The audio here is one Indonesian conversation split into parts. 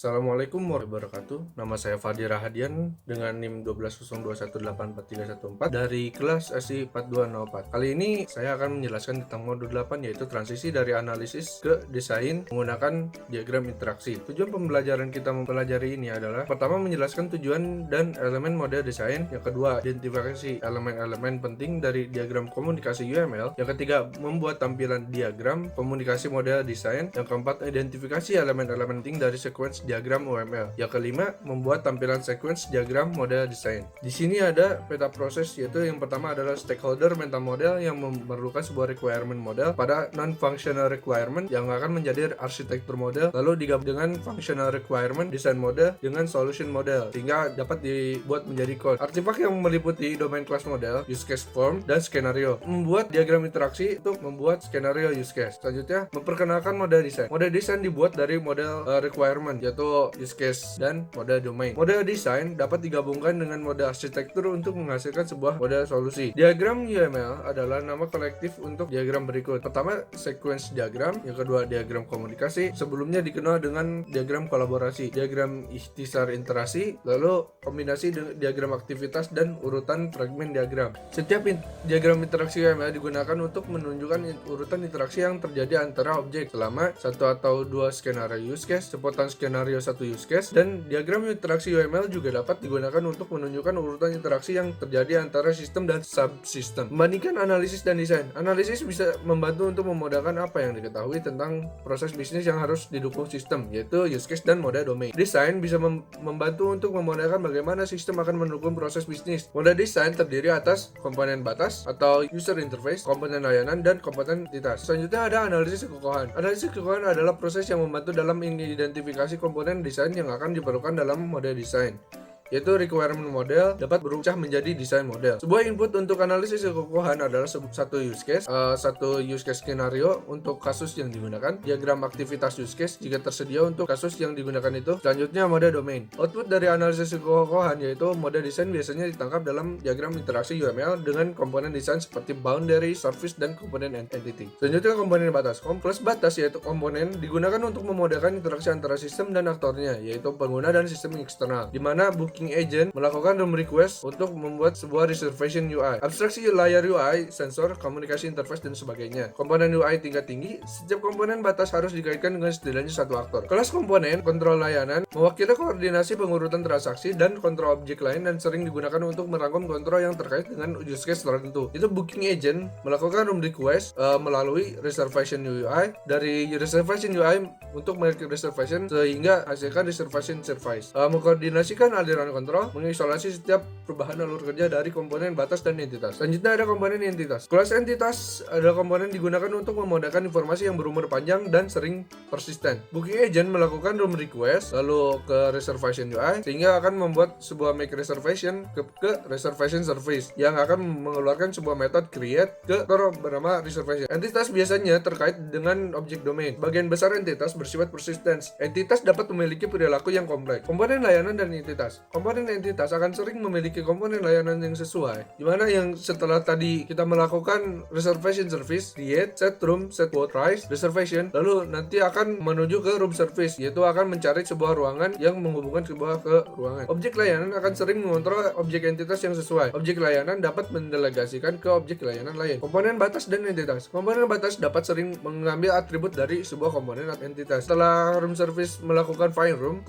Assalamualaikum warahmatullahi wabarakatuh. Nama saya Fadi Rahadian dengan NIM 1202184314 dari kelas SI 4204. Kali ini saya akan menjelaskan tentang modul 8, yaitu transisi dari analisis ke desain menggunakan diagram interaksi. Tujuan pembelajaran kita mempelajari ini adalah pertama menjelaskan tujuan dan elemen model desain, yang kedua identifikasi elemen-elemen penting dari diagram komunikasi UML, yang ketiga membuat tampilan diagram komunikasi model desain, yang keempat identifikasi elemen-elemen penting dari sequence diagram UML. Yang kelima, membuat tampilan sequence diagram model desain. Di sini ada peta proses, yaitu yang pertama adalah stakeholder mental model yang memerlukan sebuah requirement model pada non-functional requirement yang akan menjadi arsitektur model, lalu digabung dengan functional requirement design model dengan solution model sehingga dapat dibuat menjadi code. Artefak yang meliputi domain class model, use case form, dan skenario. Membuat diagram interaksi untuk membuat skenario use case. Selanjutnya, memperkenalkan model desain. Model desain dibuat dari model requirement, yaitu use case dan model domain. Model desain dapat digabungkan dengan model arsitektur untuk menghasilkan sebuah model solusi. Diagram UML adalah nama kolektif untuk diagram berikut. Pertama, sequence diagram, yang kedua diagram komunikasi, sebelumnya dikenal dengan diagram kolaborasi, diagram ikhtisar interaksi, lalu kombinasi diagram aktivitas dan urutan fragmen diagram. Setiap diagram interaksi UML digunakan untuk menunjukkan urutan interaksi yang terjadi antara objek selama satu atau dua skenario use case, sepotong skenario satu use case, dan diagram interaksi UML juga dapat digunakan untuk menunjukkan urutan interaksi yang terjadi antara sistem dan subsistem. Membandingkan analisis dan desain. Analisis bisa membantu untuk memodalkan apa yang diketahui tentang proses bisnis yang harus didukung sistem, yaitu use case dan model domain. Desain bisa membantu untuk memodalkan bagaimana sistem akan mendukung proses bisnis. Model desain terdiri atas komponen batas atau user interface, komponen layanan, dan komponen entitas. Selanjutnya ada analisis kekokohan. Analisis kekokohan adalah proses yang membantu dalam mengidentifikasi komponen desain yang akan diperlukan dalam model desain, yaitu requirement model dapat berubah menjadi desain model. Sebuah input untuk analisis kekokohan adalah satu use case skenario untuk kasus yang digunakan, diagram aktivitas use case jika tersedia untuk kasus yang digunakan itu. Selanjutnya model domain. Output dari analisis kekokohan yaitu model desain biasanya ditangkap dalam diagram interaksi UML dengan komponen desain seperti boundary, surface, dan komponen entity. Selanjutnya komponen batas. Kelas batas yaitu komponen digunakan untuk memodelkan interaksi antara sistem dan aktornya, yaitu pengguna dan sistem eksternal, di mana booking agent melakukan room request untuk membuat sebuah reservation UI. Abstraksi layar UI, sensor, komunikasi interface, dan sebagainya. Komponen UI tingkat tinggi. Setiap komponen batas harus dikaitkan dengan setidaknya satu aktor. Kelas komponen kontrol layanan mewakili koordinasi pengurutan transaksi dan kontrol objek lain dan sering digunakan untuk merangkum kontrol yang terkait dengan use case tertentu. Itu booking agent melakukan room request melalui reservation UI. Dari reservation UI untuk make reservation sehingga hasilkan reservation service. Mengkoordinasikan aliran kontrol, mengisolasi setiap perubahan alur kerja dari komponen batas dan entitas. Selanjutnya ada komponen entitas. Kelas entitas adalah komponen digunakan untuk memodalkan informasi yang berumur panjang dan sering persisten. Booking agent melakukan room request lalu ke reservation UI sehingga akan membuat sebuah make reservation ke reservation service yang akan mengeluarkan sebuah method create ke bernama reservation. Entitas biasanya terkait dengan objek domain. Bagian besar entitas bersifat persistence. Entitas dapat memiliki perilaku yang kompleks. Komponen layanan dan entitas. Komponen entitas akan sering memiliki komponen layanan yang sesuai, dimana yang setelah tadi kita melakukan reservation service, create, set room, set price, reservation, lalu nanti akan menuju ke room service, yaitu akan mencari sebuah ruangan yang menghubungkan sebuah ke ruangan. Objek layanan akan sering mengontrol objek entitas yang sesuai. Objek layanan dapat mendelegasikan ke objek layanan lain. Komponen batas dan entitas. Komponen batas dapat sering mengambil atribut dari sebuah komponen entitas. Setelah room service melakukan find room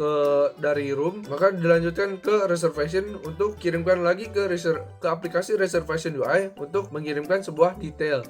dari room, maka dilanjutkan ke reservation untuk kirimkan lagi ke aplikasi reservation UI untuk mengirimkan sebuah detail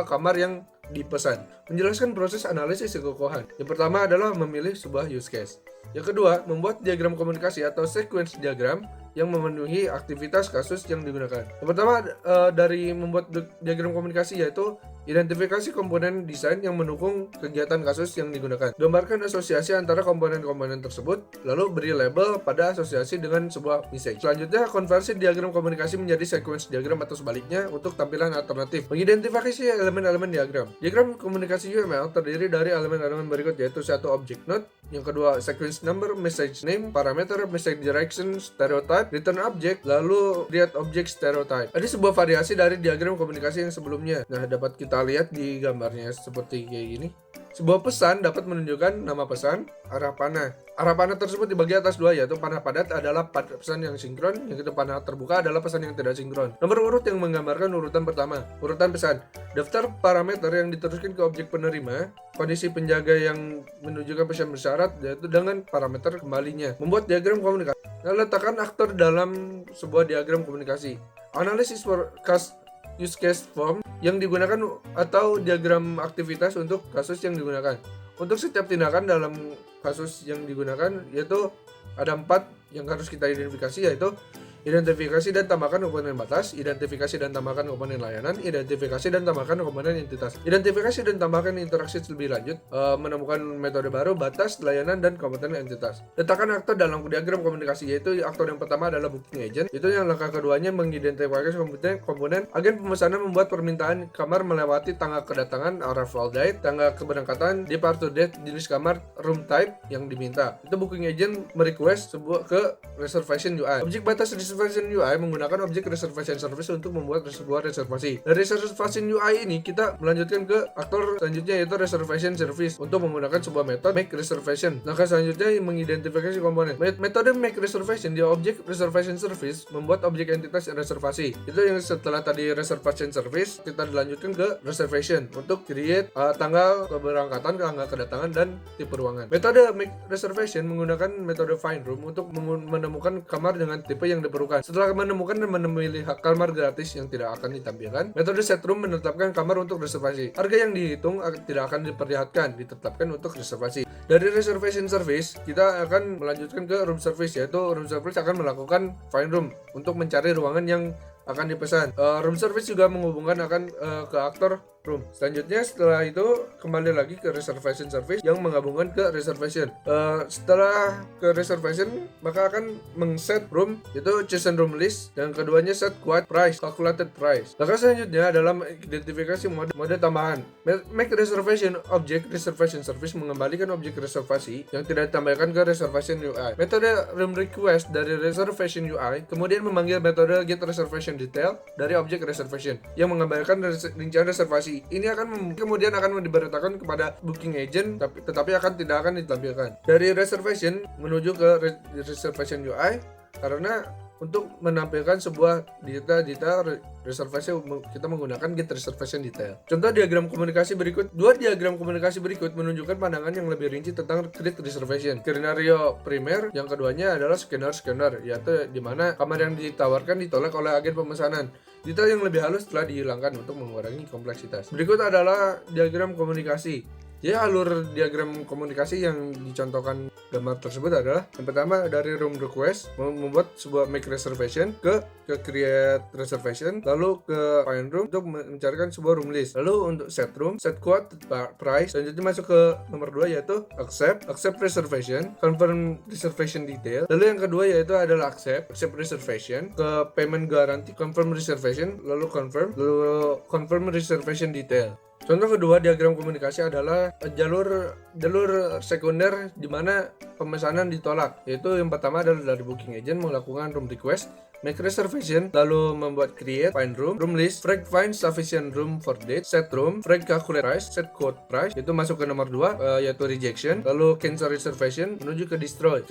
kamar yang dipesan. Menjelaskan proses analisis kekokohan. Yang pertama adalah memilih sebuah use case. Yang kedua, membuat diagram komunikasi atau sequence diagram yang memenuhi aktivitas kasus yang digunakan. Yang pertama dari membuat diagram komunikasi yaitu identifikasi komponen desain yang mendukung kegiatan kasus yang digunakan. Gambarkan asosiasi antara komponen-komponen tersebut, lalu beri label pada asosiasi dengan sebuah message. Selanjutnya, konversi diagram komunikasi menjadi sequence diagram atau sebaliknya untuk tampilan alternatif. Mengidentifikasi elemen-elemen diagram. Diagram komunikasi UML terdiri dari elemen-elemen berikut, yaitu satu object node, yang kedua sequence number, message name, parameter, message direction, stereotype, return object, lalu create object stereotype. Ada sebuah variasi dari diagram komunikasi yang sebelumnya. Nah, dapat kita lihat di gambarnya seperti kayak gini. Sebuah pesan dapat menunjukkan nama pesan, arah panah. Arah panah tersebut dibagi atas dua, yaitu panah padat adalah pesan yang sinkron, yang itu panah terbuka adalah pesan yang tidak sinkron. Nomor urut yang menggambarkan urutan pertama, urutan pesan. Daftar parameter yang diteruskan ke objek penerima, kondisi penjaga yang menunjukkan pesan bersyarat, yaitu dengan parameter kembalinya. Membuat diagram komunikasi. Nah, letakkan aktor dalam sebuah diagram komunikasi. Analisis forecast use case form yang digunakan atau diagram aktivitas untuk kasus yang digunakan. Untuk setiap tindakan dalam kasus yang digunakan yaitu ada 4 yang harus kita identifikasi, yaitu identifikasi dan tambahkan komponen batas, identifikasi dan tambahkan komponen layanan, identifikasi dan tambahkan komponen entitas. Identifikasi dan tambahkan interaksi lebih lanjut, menemukan metode baru, batas, layanan, dan komponen entitas. Letakkan aktor dalam diagram komunikasi, yaitu aktor yang pertama adalah booking agent, itu yang langkah keduanya mengidentifikasi komponen. Agen pemesanan membuat permintaan kamar melewati tanggal kedatangan, arrival date, tanggal keberangkatan, departure date, jenis kamar, room type yang diminta. Itu booking agent merequest sebuah ke reservation UI. Objek batas reservation UI menggunakan objek reservation service untuk membuat sebuah reservasi. Dari reservation UI ini kita melanjutkan ke aktor selanjutnya, yaitu reservation service untuk menggunakan sebuah metode make reservation. Langkah selanjutnya mengidentifikasi komponen. Metode make reservation di objek reservation service membuat objek entitas reservasi. Itu yang setelah tadi reservation service kita dilanjutkan ke reservation untuk create tanggal keberangkatan, tanggal kedatangan, dan tipe ruangan. Metode make reservation menggunakan metode find room untuk menemukan kamar dengan tipe yang diperlukan. Setelah menemukan dan memilih kamar gratis yang tidak akan ditampilkan, metode set room menetapkan kamar untuk reservasi. Harga yang dihitung tidak akan diperlihatkan, ditetapkan untuk reservasi. Dari reservation service, kita akan melanjutkan ke room service, yaitu room service akan melakukan find room untuk mencari ruangan yang akan dipesan. Room service juga menghubungkan akan ke aktor room. Selanjutnya setelah itu kembali lagi ke reservation service yang menggabungkan ke reservation. Setelah ke reservation maka akan mengset room, yaitu chosen room list, dan keduanya set quote price, calculated price. Langkah selanjutnya adalah identifikasi mode tambahan. Make reservation object reservation service mengembalikan objek reservasi yang tidak ditambahkan ke reservation UI. Metode room request dari reservation UI kemudian memanggil metode get reservation detail dari objek reservation yang menggambarkan rincian reservasi. Ini akan kemudian akan diberitakan kepada booking agent, tetapi tidak akan ditampilkan. Dari reservation menuju ke reservation UI, karena untuk menampilkan sebuah detail reservasi kita menggunakan get reservation detail. Contoh diagram komunikasi berikut. Dua diagram komunikasi berikut menunjukkan pandangan yang lebih rinci tentang create reservation. Skenario primer yang keduanya adalah skenario, yaitu di mana kamar yang ditawarkan ditolak oleh agen pemesanan. Detail yang lebih halus telah dihilangkan untuk mengurangi kompleksitas. Berikut adalah diagram komunikasi. Ya, alur diagram komunikasi yang dicontohkan gambar tersebut adalah yang pertama dari room request membuat sebuah make reservation ke create reservation, lalu ke find room untuk mencarikan sebuah room list, lalu untuk set room, set quote price, selanjutnya masuk ke nomor 2 yaitu accept reservation, confirm reservation detail, lalu yang kedua yaitu adalah accept reservation, ke payment guarantee, confirm reservation, lalu confirm reservation detail. Contoh kedua diagram komunikasi adalah jalur sekunder di mana pemesanan ditolak, yaitu yang pertama adalah dari booking agent melakukan room request, make reservation, lalu membuat create, find room, room list, frag find sufficient room for date, set room, frag calculate price, set quote price, itu masuk ke nomor 2 yaitu rejection, lalu cancel reservation menuju ke destroy,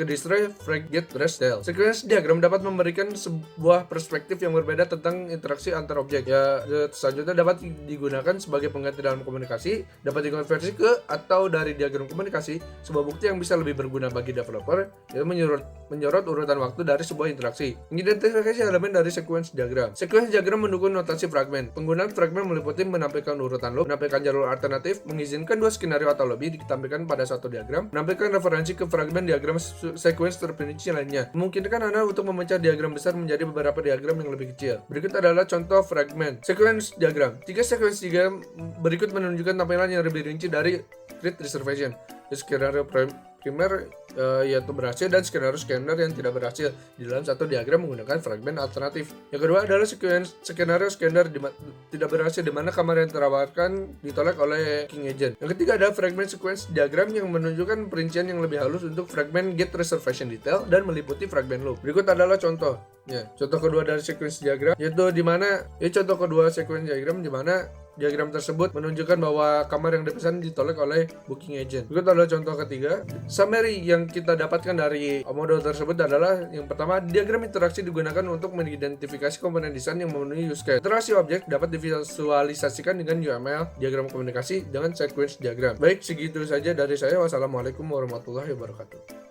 frag get rest sale. Sequence diagram dapat memberikan sebuah perspektif yang berbeda tentang interaksi antar objek. Ya, selanjutnya dapat digunakan sebagai pengganti dalam komunikasi, dapat dikonversi ke atau dari diagram komunikasi sebuah bukti yang bisa lebih berguna bagi developer, yaitu menyorot urutan waktu dari sebuah interaksi. Identifikasi elemen dari sequence diagram. Sequence diagram mendukung notasi fragmen. Penggunaan fragmen meliputi menampilkan urutan loop, menampilkan jalur alternatif, mengizinkan dua skenario atau lebih ditampilkan pada satu diagram, menampilkan referensi ke fragmen diagram sequence terperinci lainnya. Memungkinkan Anda untuk memecah diagram besar menjadi beberapa diagram yang lebih kecil. Berikut adalah contoh fragmen. Sequence diagram. 3 sequence diagram berikut menunjukkan tampilan yang lebih rinci dari create reservation. Skenario primer yaitu berhasil dan skenario yang tidak berhasil di dalam satu diagram menggunakan fragmen alternatif. Yang kedua adalah skenario tidak berhasil di mana kamar yang ditawarkan ditolak oleh booking agent. Yang ketiga adalah fragmen sequence diagram yang menunjukkan perincian yang lebih halus untuk fragmen get reservation detail dan meliputi fragmen loop. Berikut adalah contoh. Ya, contoh kedua dari sequence diagram yaitu di mana contoh kedua sequence diagram di mana Diagram tersebut menunjukkan bahwa kamar yang dipesan ditolak oleh booking agent. Berikut adalah contoh ketiga. Summary yang kita dapatkan dari modul tersebut adalah yang pertama, diagram interaksi digunakan untuk mengidentifikasi komponen desain yang memenuhi use case. Interaksi objek dapat divisualisasikan dengan UML, diagram komunikasi dengan sequence diagram. Baik, segitu saja dari saya. Wassalamualaikum warahmatullahi wabarakatuh.